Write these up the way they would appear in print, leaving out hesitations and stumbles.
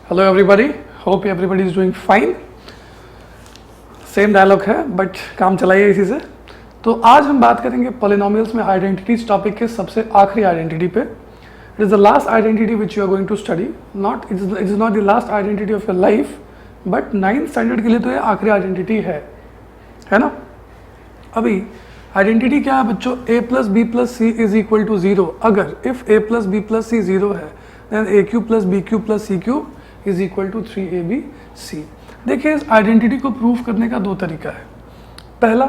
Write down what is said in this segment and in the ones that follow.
Hello everybody, hope everybody is doing fine. Same dialogue है but काम चलाइए इसी से। तो आज हम बात करेंगे पॉलिनोमियल्स में आइडेंटिटीज टॉपिक के सबसे आखिरी आइडेंटिटी पे। It is the last identity which you are going to study. Not it is not the last identity of your life, but 9th standard के लिए तो ये आखिरी आइडेंटिटी है ना। अभी आइडेंटिटी क्या है बच्चों? a plus B plus C is equal to 0। अगर if a plus B plus C 0 है then A cube plus B cube plus C cube is equal to 3ab। देखिए, इस आइडेंटिटी को प्रूव करने का दो तरीका है। पहला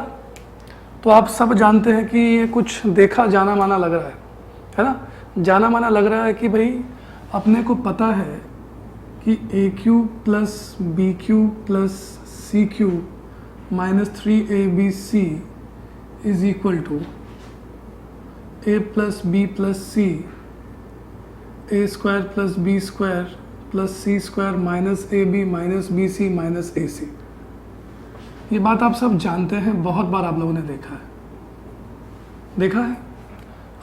तो आप सब जानते हैं कि ये कुछ देखा जाना माना लग रहा है ना। जाना माना लग रहा है कि भाई अपने को पता है कि A cube plus B cube plus C cube minus 3abc is equal to A plus B plus C A square plus B square plus C square minus A B minus B C minus A C. ये बात आप सब जानते हैं, बहुत बार आप लोगों ने देखा है।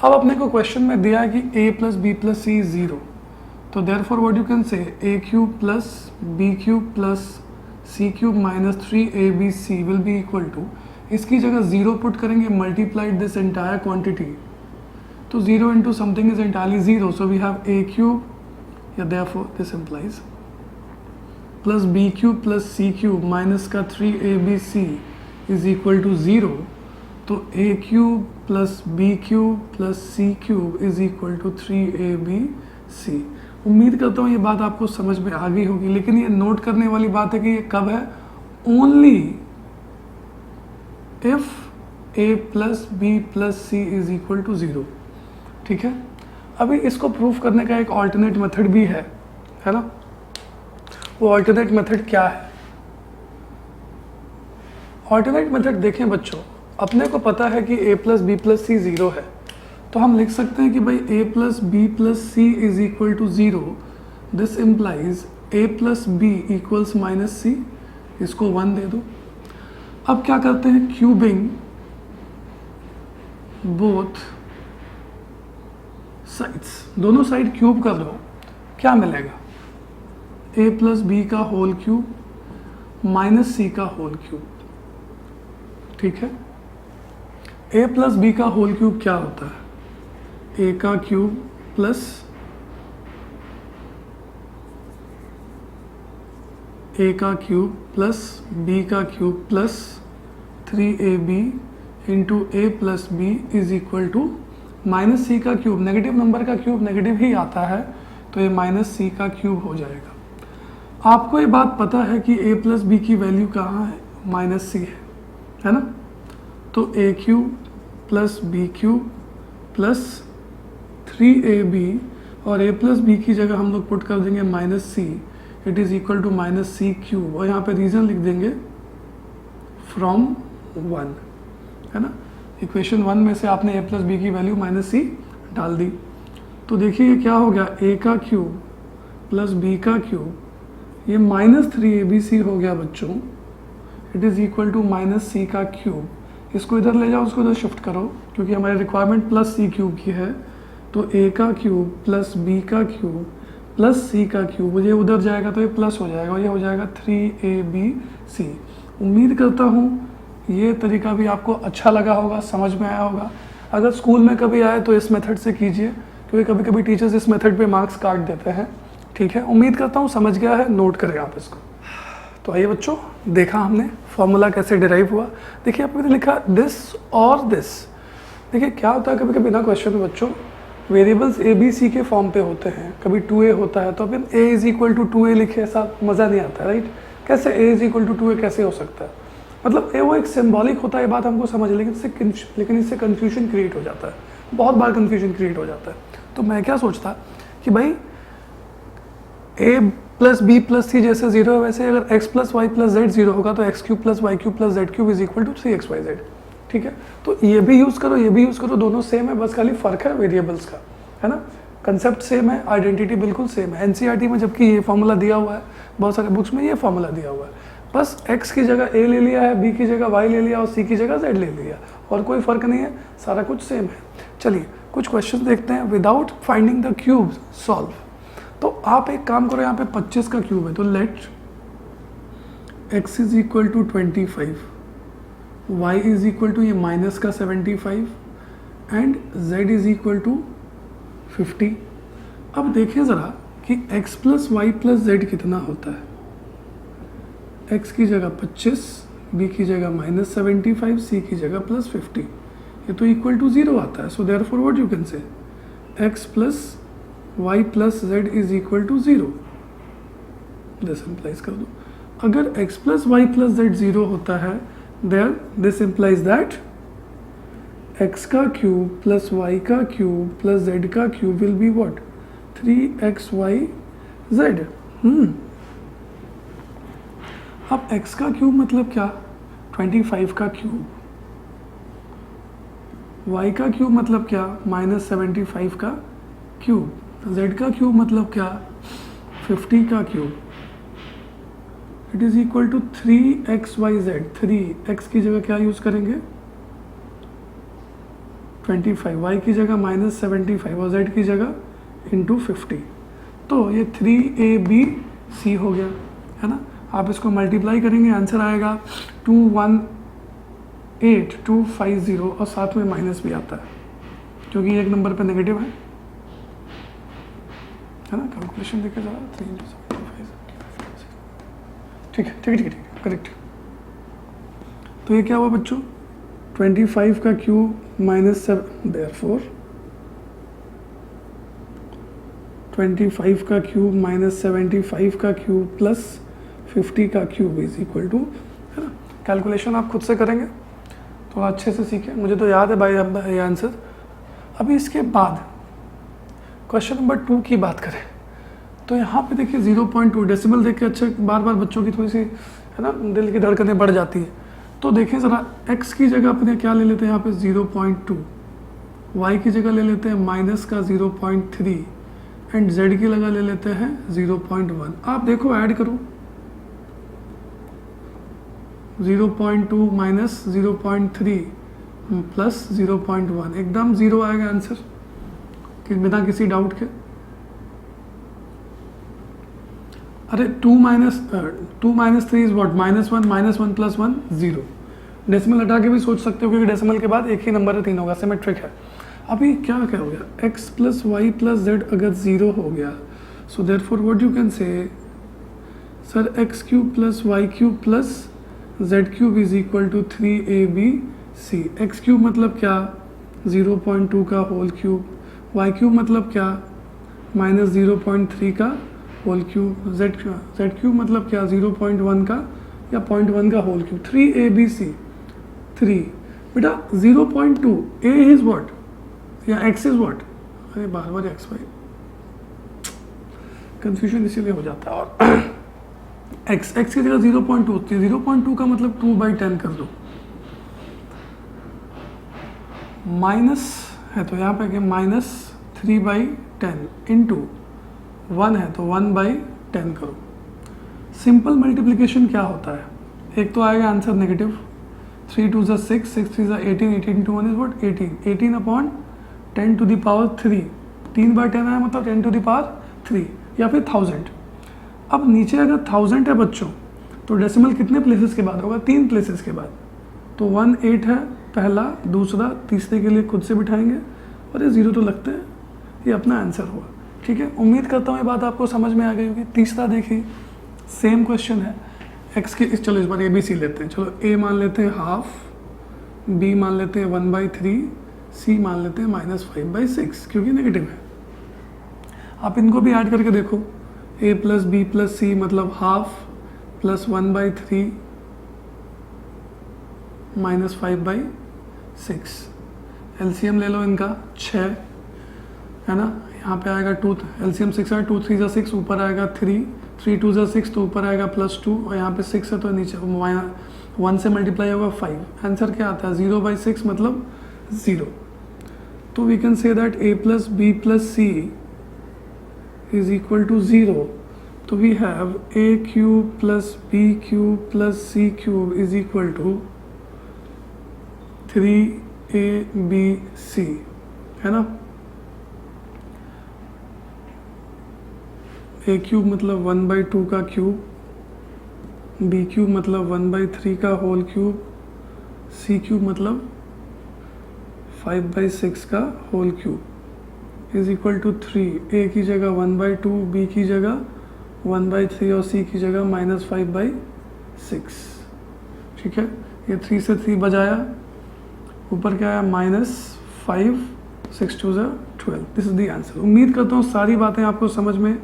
अब अपने को क्वेश्चन में दिया है कि a plus B plus C 0, तो therefore what you can say A cube plus B cube plus C cube minus 3abc will be equal to, इसकी जगह 0 पुट करेंगे, मल्टीप्लाइड दिस एंटायर क्वांटिटी, तो 0 into something is entirely 0, so we have A cube, या therefore this implies plus B cube plus C cube minus का 3abc is equal to 0, तो A cube plus B cube plus C cube is equal to 3abc। उम्मीद करता हूँ ये बात आपको समझ में आ गई होगी, लेकिन ये नोट करने वाली बात है कि ये कब है? Only if A plus B plus C is equal to 0। ठीक है, अभी इसको प्रूफ करने का एक ऑल्टरनेट मेथड भी है ना। वो ऑल्टरनेट मेथड क्या है? ऑल्टरनेट मेथड देखें बच्चों, अपने को पता है कि a plus B plus C 0 है, तो हम लिख सकते हैं कि भाई a plus B plus C is equal to 0। This implies a plus B equals minus C, इसको 1 दे दो। अब क्या करते हैं? क्यूबिंग बोथ साइड्स, दोनों साइड क्यूब कर दो, क्या मिलेगा? a प्लस बी का होल क्यूब माइनस सी का होल क्यूब। ठीक है, a प्लस बी का होल क्यूब क्या होता है? a का क्यूब प्लस a का क्यूब प्लस b का cube plus 3ab into a plus B is equal to minus C का क्यूब। नेगेटिव नंबर का क्यूब नेगेटिव ही आता है, तो ये माइनस सी का क्यूब हो जाएगा। आपको ये बात पता है कि a प्लस बी की वैल्यू कहाँ है? माइनस सी है ना। तो a cube plus B cube plus 3ab और a प्लस बी की जगह हम लोग पुट कर देंगे minus C, it is equal to minus C cube, और यहाँ पे रीज़न लिख देंगे फ्रॉम 1, है ना। इक्वेशन 1 में से आपने a प्लस बी की वैल्यू माइनस सी डाल दी, तो देखिए ये क्या हो गया? a का क्यूब प्लस b का क्यूब, ये माइनस 3abc हो गया बच्चों, it is equal to minus C का क्यूब। इसको इधर ले जाओ, उसको इधर शिफ्ट करो, क्योंकि हमारी रिक्वायरमेंट प्लस सी क्यूब की है, तो a का क्यूब प्लस b का क्यूब प्लस c का क्यूब, ये उधर जाएगा तो ये प्लस हो जाएगा, और ये हो जाएगा 3abc। उम्मीद करता हूँ ये तरीका भी आपको अच्छा लगा होगा, समझ में आया होगा। अगर स्कूल में कभी आए तो इस मेथड से कीजिए, क्योंकि कभी कभी टीचर्स इस मेथड पे मार्क्स काट देते हैं। ठीक है, उम्मीद करता हूँ समझ गया है, नोट करें आप इसको। तो आइए बच्चों, देखा हमने फॉर्मूला कैसे डिराइव हुआ। देखिए आपने लिखा दिस और दिस। देखिए क्या होता है, कभी कभी ना क्वेश्चन में बच्चों वेरिएबल्स ए बी सी के फॉर्म पे होते हैं, कभी 2a होता है, तो अपन a is equal to 2a लिखे, ऐसा मज़ा नहीं आता, राइट। कैसे a is equal to 2a कैसे हो सकता है? मतलब वो एक सिंबॉलिक होता है, ये बात हमको समझ, लेकिन इससे कन्फ्यूजन क्रिएट हो जाता है, बहुत बार कन्फ्यूजन क्रिएट हो जाता है। तो मैं क्या सोचता कि भाई a plus B plus C जैसे 0 है, वैसे अगर x plus Y plus Z 0 होगा तो x cube plus Y cube plus Z cube is equal to 3xyz। ठीक है, तो ये भी यूज़ करो, ये भी यूज़ करो, दोनों सेम है, बस खाली फ़र्क है वेरिएबल्स का, है ना। कंसेप्ट सेम है, आइडेंटिटी बिल्कुल सेम है। एनसीईआरटी में जबकि ये फॉर्मूला दिया हुआ है, बहुत सारे बुक्स में ये फॉर्मूला दिया हुआ है, बस x की जगह a ले लिया है, b की जगह y ले लिया और c की जगह z ले लिया, और कोई फ़र्क नहीं है, सारा कुछ सेम है। चलिए कुछ क्वेश्चन देखते हैं without finding the cube solve. तो आप एक काम करो, यहाँ पे 25 का क्यूब है तो let x is equal to 25, y is equal to ये माइनस का 75 and z is equal to 50। अब देखें ज़रा कि x plus Y plus Z कितना होता है। x की जगह 25, b की जगह माइनस 75, c की जगह प्लस 50, ये तो इक्वल टू 0 आता है। So therefore what you can say x plus Y plus Z is equal to 0। This implies कर दो, अगर x plus Y plus Z 0 होता है there this implies that x का क्यूब प्लस y का cube plus z का cube will be what 3xyz। अब x का क्यूब मतलब क्या 25 का क्यूब, y का क्यूब मतलब क्या माइनस 75 का क्यूब, z का क्यूब मतलब क्या 50 का cube. It is equal to 3xyz। 3x की जगह क्या यूज करेंगे 25, y की जगह माइनस 75 और z की जगह इंटू 50। तो ये 3abc हो गया है ना। आप इसको मल्टीप्लाई करेंगे आंसर आएगा 218250 और साथ में माइनस भी आता है क्योंकि एक नंबर पे नेगेटिव है ना। कैलकुलेशन देखिए जरा 375। ठीक है ठीक है ठीक है करेक्ट। तो ये क्या हुआ बच्चों 25 का क्यूब माइनस 7, देयरफॉर 25 का क्यूब माइनस 75 का क्यूब प्लस 50 का क्यूब इज इक्वल टू, है ना। कैलकुलेशन आप खुद से करेंगे तो अच्छे से सीखें, मुझे तो याद है भाई अब ये आंसर। अभी इसके बाद क्वेश्चन नंबर 2 की बात करें तो यहाँ पे देखिए 0.2 डेसिमल देख के अच्छे बार बार बच्चों की थोड़ी सी है ना दिल की धड़कनें बढ़ जाती है। तो देखें ज़रा x की जगह अपने क्या ले लेते हैं यहाँ पे 0.2, y की जगह ले लेते हैं माइनस का 0.3 एंड z की जगह ले लेते हैं 0.1। आप देखो ऐड करो 0.2 माइनस 0.3 प्लस 0.1 एकदम 0 आएगा आंसर कि बिना किसी डाउट के। अरे 2 minus 3 is what -1 -1 plus 1 0। Decimal हटा के भी सोच सकते हो क्योंकि डेसिमल के बाद एक ही नंबर है 3 होगा, सिमेट्रिक है। अभी क्या हो गया x plus Y plus Z अगर 0 हो गया so therefore what you can say sir x cube plus Y cube plus Z cube is equal to 3abc। x cube मतलब क्या 0.2 का होल क्यूब, y क्यूब मतलब क्या माइनस 0.3 का whole cube, z cube मतलब क्या 0.1 का या 0.1 का होल क्यूब। 3abc 3 बेटा 0.2 a इज व्हाट या x इज व्हाट, अरे बार बार x वाई कंफ्यूजन इसीलिए हो जाता है। और x की जगह 0.2 होती है, 0.2 का मतलब 2/10 कर दो, माइनस है तो यहाँ पे माइनस 3/10 इंटू 1 है तो 1/10 करो। सिंपल मल्टीप्लिकेशन क्या होता है, एक तो आएगा answer negative 3 2 6 6 3 18 18 to 1 is what 18 18 upon 10 to the power 3 3/10 आया मतलब 10 to the power 3 या फिर 1000। अब नीचे अगर 1000 है बच्चों तो डेसिमल कितने प्लेसेस के बाद होगा 3 प्लेसेस के बाद। तो 1 8 है पहला, दूसरा, तीसरे के लिए खुद से बिठाएंगे और ये 0 तो लगते हैं, ये अपना आंसर हुआ। ठीक है, उम्मीद करता हूँ ये बात आपको समझ में आ गई होगी। तीसरा देखिए सेम क्वेश्चन है x की, चलो इस बार ए बी सी लेते हैं। चलो a मान लेते हैं हाफ, b मान लेते हैं 1/3, c मान लेते हैं -5/6 क्योंकि नेगेटिव है। आप इनको भी ऐड करके देखो a प्लस बी प्लस सी मतलब हाफ प्लस 1/3 -5/6। एलसीएम ले लो इनका 6 है ना, यहाँ पे आएगा 2, एलसीएम 6 है, 2 3 6 ऊपर आएगा 3 3 2 6 तो ऊपर आएगा +2 और यहाँ पे 6 है तो नीचे 1 से मल्टीप्लाई होगा 5। आंसर क्या आता है 0/6 मतलब 0। तो we can say that a plus B plus C is equal to 0। तो वी हैव a cube plus b cube plus c cube is equal to 3abc है ना। ए क्यूब मतलब 1/2 का क्यूब, बी क्यूब मतलब 1/3 का होल क्यूब, सी क्यूब मतलब 5/6 का whole cube is equal to 3। A की जगह 1/2, बी की जगह 1/3 और सी की जगह -5/6। ठीक है, ये 3 से 3 बजाया, ऊपर क्या आया -5, 6 2 12। This is the answer. उम्मीद करता हूँ सारी बातें आपको समझ में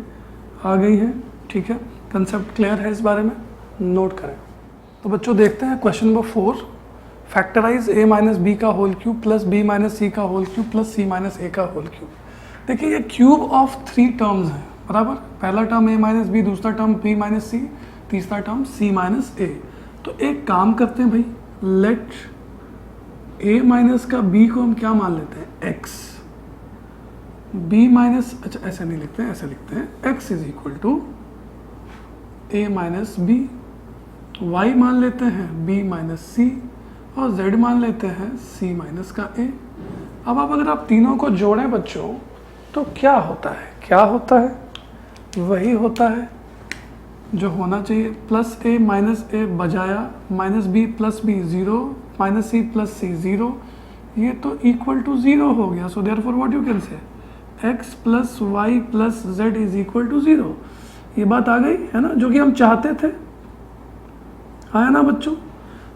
आ गई हैं। ठीक है, कंसेप्ट क्लियर है इस बारे में, नोट करें। तो बच्चों देखते हैं question number 4। Factorise a minus B का whole cube plus b minus C का whole cube plus c minus a का होल क्यूब। देखिए ये क्यूब ऑफ 3 टर्म्स है, बराबर। पहला टर्म a माइनस बी, दूसरा टर्म b माइनस सी, तीसरा टर्म c माइनस a। तो एक काम करते हैं भाई, लेट a माइनस का b को हम क्या मान लेते हैं x, b माइनस, अच्छा ऐसा नहीं लिखते हैं, ऐसा लिखते हैं x is equal to a minus B, y मान लेते हैं b माइनस सी और z मान लेते हैं c माइनस का a। अब अगर आप तीनों को जोड़ें बच्चों तो क्या होता है, क्या होता है, वही होता है जो होना चाहिए। प्लस a माइनस a बजाया minus b plus b 0, minus c plus c 0, ये तो इक्वल टू 0 हो गया। So therefore what you can say x plus Y plus z is equal to 0। ये बात आ गई है ना, जो कि हम चाहते थे, आया ना बच्चों।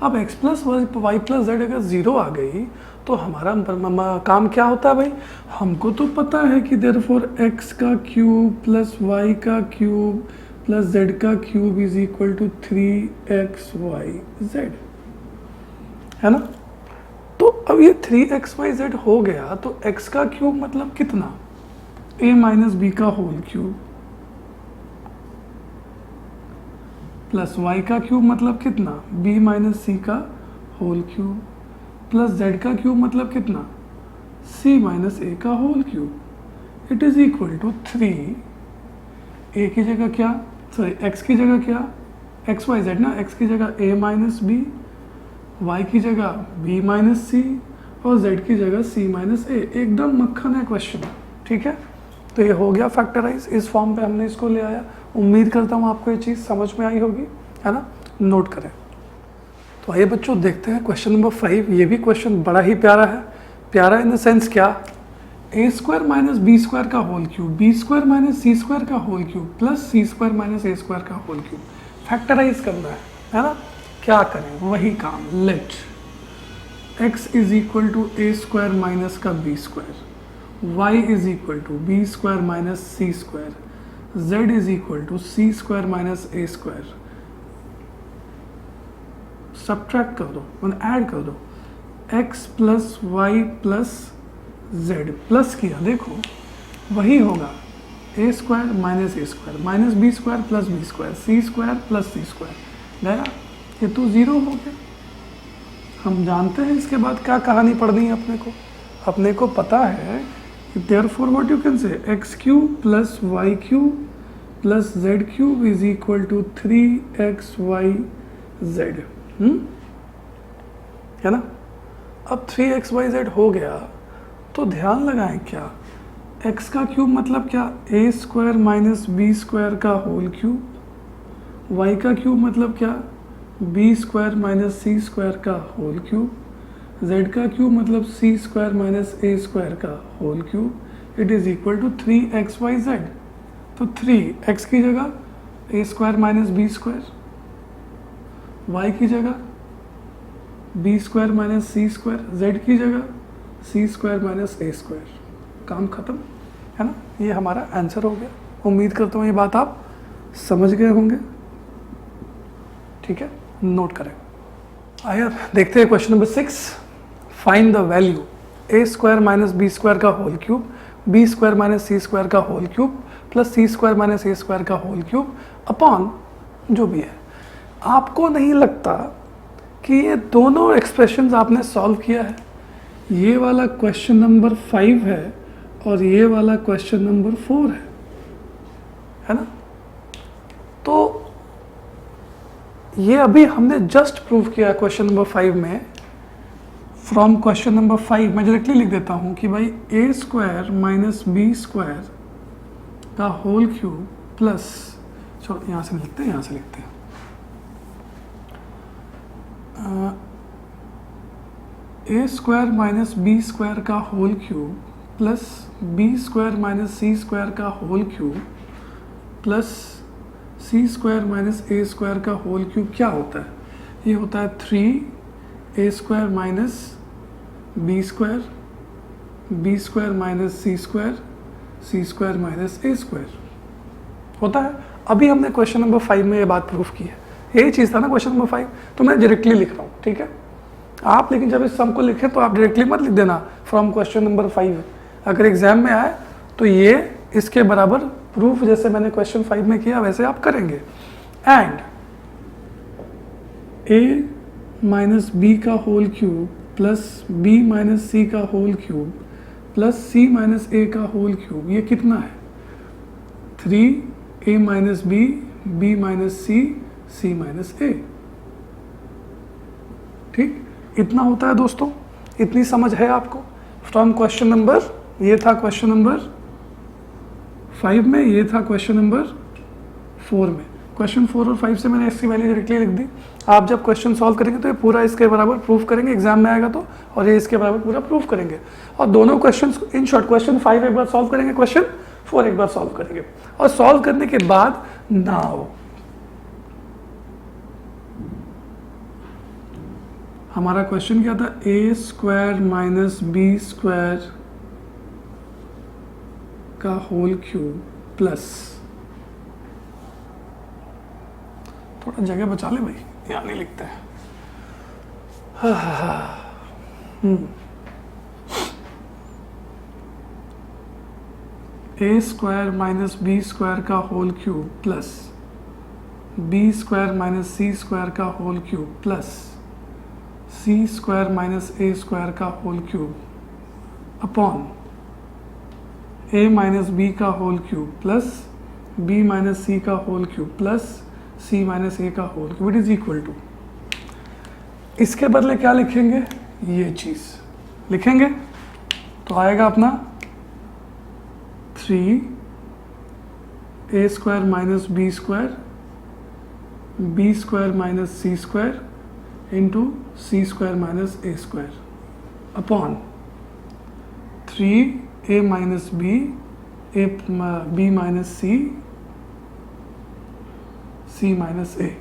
अब x plus Y plus Z अगर 0 आ गई तो हमारा काम क्या होता है भाई, हमको तो पता है कि देयरफॉर x का क्यूब प्लस y का क्यूब प्लस z का cube is equal to 3xyz, है ना। तो अब ये 3xyz हो गया तो x का क्यूब मतलब कितना, a माइनस बी का होल क्यूब प्लस y का क्यूब मतलब कितना, b माइनस सी का होल क्यूब प्लस z का क्यूब मतलब कितना, c माइनस a का whole cube. It is equal to 3, a की जगह क्या, सॉरी x की जगह क्या, एक्स वाई जेड ना, x की जगह a माइनस बी, y की जगह b माइनस सी और z की जगह c माइनस a। एकदम मक्खन है क्वेश्चन, ठीक है। तो ये हो गया फैक्टराइज, इस फॉर्म पे हमने इसको ले आया। उम्मीद करता हूँ आपको ये चीज़ समझ में आई होगी, है ना, नोट करें। तो आइए बच्चों देखते हैं क्वेश्चन नंबर 5। ये भी क्वेश्चन बड़ा ही प्यारा है। प्यारा इन द सेंस क्या, A square minus B square का whole cube, B square minus C square का whole cube plus C square minus A square का होल क्यूब फैक्टराइज करना है ना। क्या करें, वही काम, let X is equal to A square minus का B square, y is equal to B square minus C square, z is equal to C square minus A square. Subtract कर दो, ऐड कर दो, x plus Y plus z plus किया, देखो वही होगा A square minus A square minus B square plus B square C square plus C square गया, ये तो 0 हो गया। हम जानते हैं इसके बाद क्या कहानी पढ़नी है अपने को पता है therefore what you can say, x cube plus y cube plus z cube is equal to 3xyz, है ना। अब 3xyz हो गया तो ध्यान लगाएं क्या, x का क्यूब मतलब क्या, a square minus B square का होल क्यूब, y का क्यूब मतलब क्या, b square minus C square का होल क्यूब, z का क्यूब मतलब c square minus a square का whole cube. It is equal to 3xyz। तो 3x की जगह a square minus B square, y की जगह b square minus C square, z की जगह c square minus a square. काम खत्म, है ना। ये हमारा आंसर हो गया। उम्मीद करता हूँ ये बात आप समझ गए होंगे, ठीक है, नोट करें। आइए देखते हैं question number 6। Find the value A square minus B square का whole cube, B square minus C square का whole cube plus C square minus A square का होल क्यूब अपॉन जो भी है। आपको नहीं लगता कि ये दोनों एक्सप्रेशंस आपने सॉल्व किया है, ये वाला क्वेश्चन नंबर 5 है और ये वाला क्वेश्चन नंबर 4 है ना। तो ये अभी हमने जस्ट प्रूव किया क्वेश्चन नंबर 5 में। फ्रॉम क्वेश्चन नंबर 5 मैं डायरेक्टली लिख देता हूँ कि भाई A square minus B square का होल क्यूब प्लस, चलो यहाँ से लिखते हैं, यहाँ से लिखते हैं, A square minus B square का whole cube plus B square minus C square का whole cube plus C square minus A square का होल क्यूब क्या होता है? ये होता है 3 A square minus B square minus C square minus A square होता है। अभी हमने क्वेश्चन नंबर 5 में ये बात प्रूफ की है, यही चीज़ था ना क्वेश्चन नंबर 5, तो मैं डायरेक्टली लिख रहा हूँ, ठीक है। आप लेकिन जब इस सम को लिखें तो आप डायरेक्टली मत लिख देना फ्रॉम क्वेश्चन नंबर 5। अगर एग्जाम में आए तो ये इसके बराबर प्रूफ जैसे मैंने क्वेश्चन 5 में किया वैसे आप करेंगे। एंड ए माइनस बी का whole cube plus B minus C का whole cube plus C minus A का होल क्यूब, ये कितना है? 3 A minus B minus C minus A. ठीक, इतना होता है दोस्तों, इतनी समझ है आपको फ्रॉम क्वेश्चन नंबर, ये था क्वेश्चन नंबर 5 में, ये था क्वेश्चन नंबर 4 में। क्वेश्चन 4 और 5 से मैंने इसकी वैल्यू डायरेक्टली लिख दी। आप जब क्वेश्चन सॉल्व करेंगे तो ये पूरा इसके बराबर प्रूफ करेंगे, एग्जाम में आएगा तो, और ये इसके बराबर पूरा प्रूफ करेंगे। और दोनों क्वेश्चन, इन शॉर्ट क्वेश्चन 5 एक बार सॉल्व करेंगे, क्वेश्चन 4 एक बार सॉल्व करेंगे, और सॉल्व करने के बाद नाउ हमारा क्वेश्चन क्या था? A square minus B square का होल क्यूब प्लस, थोड़ा जगह बचा ले भाई, यहाँ नहीं लिखते हैं। A square minus B square का whole cube plus B square minus C square का whole cube plus C square minus A square का whole cube upon A minus B का whole cube plus B minus C का whole cube plus C minus A का whole cube, it is equal to, इसके बदले क्या लिखेंगे? ये चीज लिखेंगे तो आएगा अपना 3 A square minus B square minus C square into C square minus A square upon 3 A minus B minus C minus A,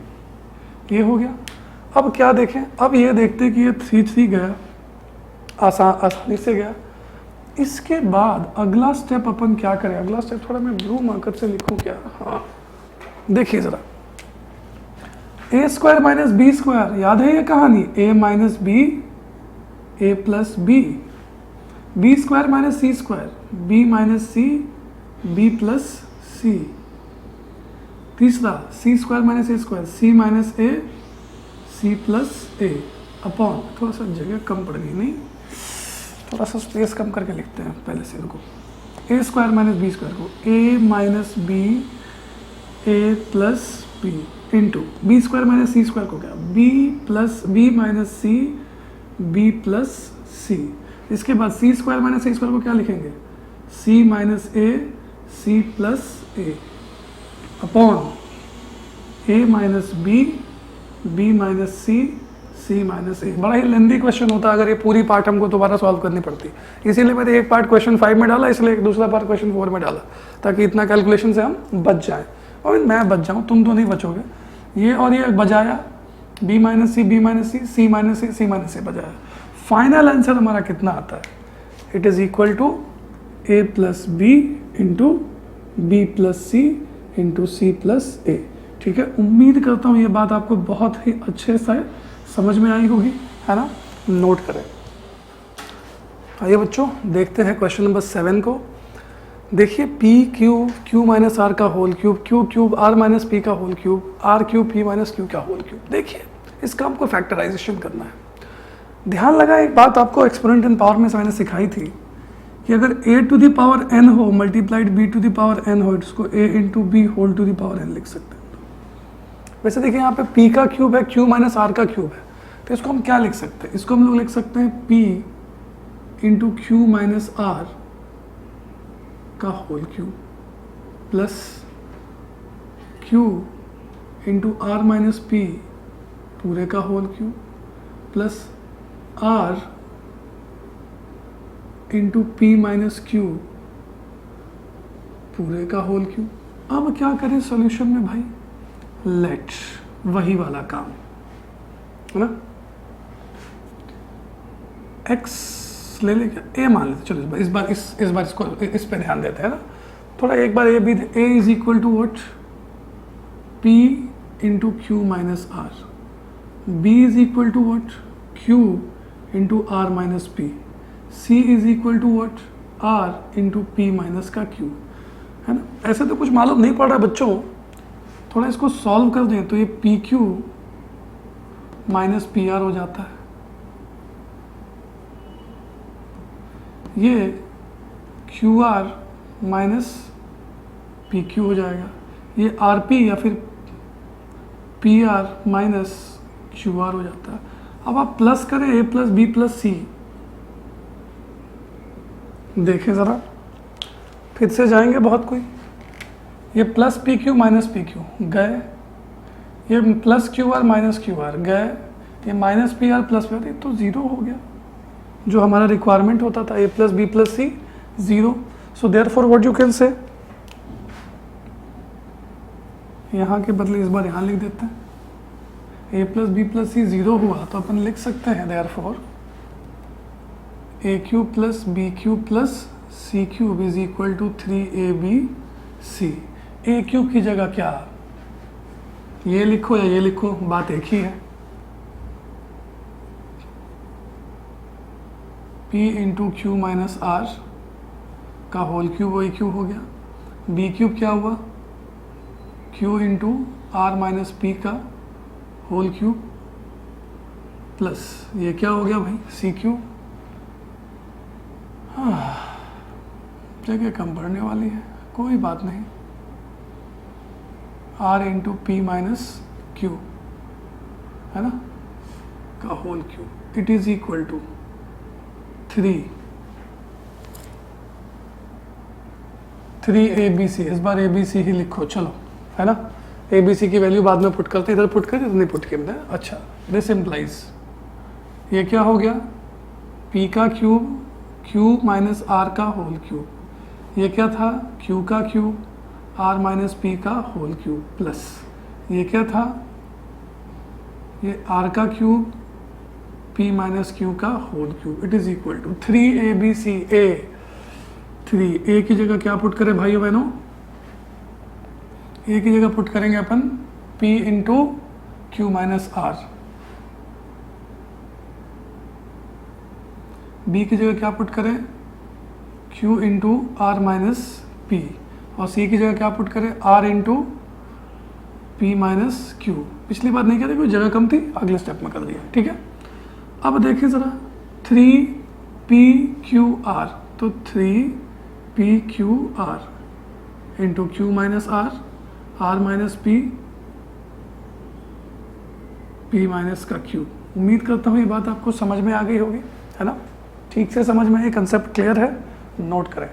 ये हो गया। अब क्या देखें? अब ये देखते हैं कि ये 3 गया, आसानी से गया। इसके बाद अगला स्टेप अपन क्या करें? अगला स्टेप थोड़ा मैं ब्लू मार्कर से लिखूं क्या? हाँ, देखिए जरा, ए स्क्वायर माइनस बी स्क्वायर, याद है ये कहानी? ए minus B, A plus B square minus C square, B minus C, B plus सी। तीसरा सी square minus A square, C minus A, C plus A upon, थोड़ा सा जगह कम पड़ गई, नहीं, थोड़ा सा स्पेस कम करके लिखते हैं पहले से इनको। A square minus B square को A minus B, A plus B into B square minus C square को क्या? B minus C, B plus C. इसके बाद C square minus A square को क्या लिखेंगे? C minus A, C plus A upon A minus B minus C minus A. बड़ा ही lengthy question होता है अगर ये पूरी पार्ट हमको दोबारा सॉल्व करनी पड़ती, इसीलिए मैंने एक पार्ट क्वेश्चन 5 में डाला, इसलिए एक दूसरा पार्ट क्वेश्चन 4 में डाला, ताकि इतना कैलकुलेशन से हम बच जाएं। और मैं बच जाऊं, तुम तो नहीं बचोगे। ये और ये बजाया, B minus C, B minus C minus C, C minus A बजाया। फाइनल आंसर हमारा कितना आता है? It is equal to A plus B into B plus C into C plus A. ठीक है, उम्मीद करता हूँ ये बात आपको बहुत ही अच्छे से समझ में आई होगी, है ना? नोट करें। आइए बच्चों, देखते हैं क्वेश्चन नंबर 7 को। देखिए, क्यू माइनस आर का whole cube, cube R minus P का whole cube, R cube P minus Q का होल क्यूब। देखिए, इसका हमको फैक्टराइजेशन करना है। ध्यान लगा, एक बात आपको एक्सपोनेंट इन पावर में मैंने सिखाई थी कि अगर a to the power n हो multiplied b to the power n हो, इसको a into B whole to the power n लिख सकते हैं। वैसे देखिए, यहाँ पे p का क्यूब है, q माइनस r का क्यूब है, तो इसको हम क्या लिख सकते हैं? इसको हम लोग लिख सकते हैं p into Q minus r का whole cube plus Q into are minus P पूरे का whole cube plus R into P minus Q पूरे का होल क्यू। अब क्या करें सॉल्यूशन में भाई, लेट वही वाला काम है ना, x ले लें क्या, a मान लेते, चलो इस बार इसको इस पे ध्यान देते हैं ना थोड़ा, एक बार a भी, a is equal to what, p into Q minus are, b is equal to what, q into are minus P, c is equal to what, r into P minus का q, है ना। ऐसे तो कुछ मालूम नहीं पड़ रहा बच्चों, थोड़ा इसको सॉल्व कर दें तो ये P Q minus P R हो जाता है, ये Q R minus P Q हो जाएगा, ये आर पी या फिर P R minus Q R हो जाता है। अब आप प्लस करें ए प्लस बी प्लस सी, देखें ज़रा, फिर से जाएंगे बहुत कोई, ये plus P Q minus P Q गए, ये plus Q R minus Q R गए, ये minus P R plus P R, तो ज़ीरो हो गया जो हमारा रिक्वायरमेंट होता था, A plus B plus C zero. So therefore what you can say, यहाँ के बदले इस बार यहाँ लिख देते हैं, A plus B plus C zero हुआ तो अपन लिख सकते हैं therefore A cube plus B cube plus C cube is equal to 3ab/c। A cube की जगह क्या, ये लिखो या ये लिखो, बात एक ही है, p into Q minus R का होल क्यूब वही क्यूब हो गया, बी क्यूब क्या हुआ, q into are minus P का होल क्यूब प्लस ये क्या हो गया भाई सी क्यूब। जगह कम बढ़ने वाली है, कोई बात नहीं, r into P minus Q, है ना, का whole cube, it is equal to 3ab/c। इस बार abc ही लिखो, चलो, है ना, abc की वैल्यू बाद में पुट करते हैं, इधर पुट करते, इधर नहीं पुट करते। अच्छा, दिस इम्प्लाइज ये क्या हो गया, p का क्यूब q माइनस r का होल क्यूब, ये क्या था, q का क्यूब r माइनस p का होल क्यूब प्लस ये क्या था, ये r का क्यूब p माइनस q का whole cube, it is equal to 3abc। a की जगह क्या पुट करें भाइयों बहनों, a की जगह पुट करेंगे अपन p into Q minus are, b की जगह क्या पुट करें, q into are minus p, और c की जगह क्या पुट करें, r into P minus q. पिछली बार नहीं किया था, कोई जगह कम थी, अगले स्टेप में कर दिया, ठीक है। अब देखिए ज़रा 3pqr, तो 3pqr into Q minus r minus p minus का क्यू। उम्मीद करता हूँ ये बात आपको समझ में आ गई होगी, है ना, ठीक से समझ में, ये कंसेप्ट क्लियर है, नोट करें।